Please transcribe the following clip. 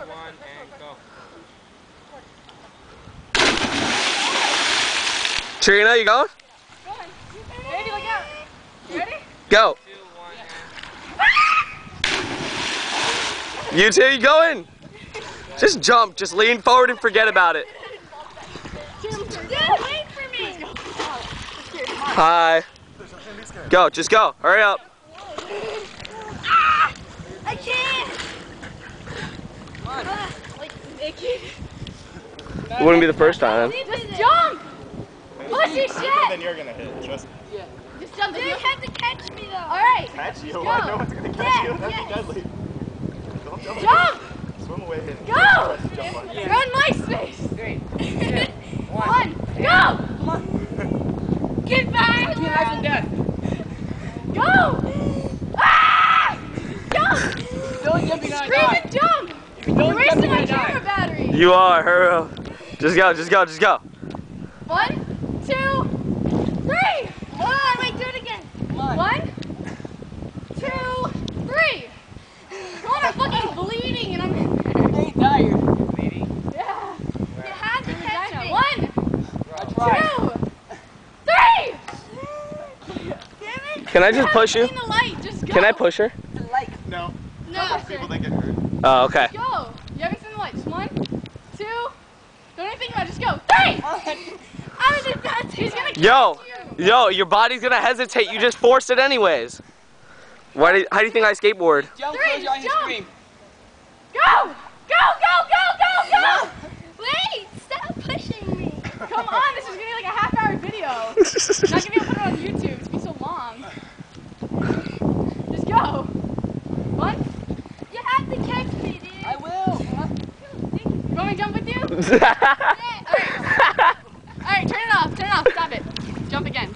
one, and go. Trina, you going? Ready, look out. You ready? Go. 2, 1, and... You two, you going? Just jump. Just lean forward and forget about it. Dude, wait for me. Hi. Go. Just go. Hurry up. Ah, I can't. Come on. Like, Nicky. It wouldn't be the first time. Just jump. Push your shit. Then you're gonna hit. Trust me. Yeah. Just jump. You have to catch me though. All right. Catch you? Go. Why? No one's gonna catch you. That'd yes. be deadly. Don't jump. Jump. Swim away. Hit. Go. Jump on. You're on my space. 3, 2, 1. Go. Come on. Get back. Between life and death. Go. Ah! Jump. Don't jump, you're gonna Scream die. and jump. If you don't You're jump, wasting you're my gonna die. camera battery. You are. Hurry up. Just go. Just go. Just go. 1, 2, 3. Oh, wait, do it again. Come on. 1, 2, 3. Come on, I'm fucking bleeding and I'm. Stay tired. Bleeding. Yeah. You have to catch me. I 1, tried. 2, 3. Damn it. Can I just push you? In the light, just go. Can I push her? No. No. People that get hurt. Oh, okay. Go. You haven't seen the lights. 1, 2. Don't even think about it. Just go. 3. I was just about to. He's gonna catch Yo. you. Yo, your body's gonna hesitate. You just forced it anyways. How do you think I skateboard? Jump, 3, close your eyes and jump. scream. Go! Go! Wait! Stop pushing me! Come on, this is gonna be like a half-hour video. I'm not gonna be able to put it on YouTube, it's gonna be so long. Just go. 1. You have to catch me, dude. I will. You want me to jump with you? Alright, turn it off, stop it. Jump again.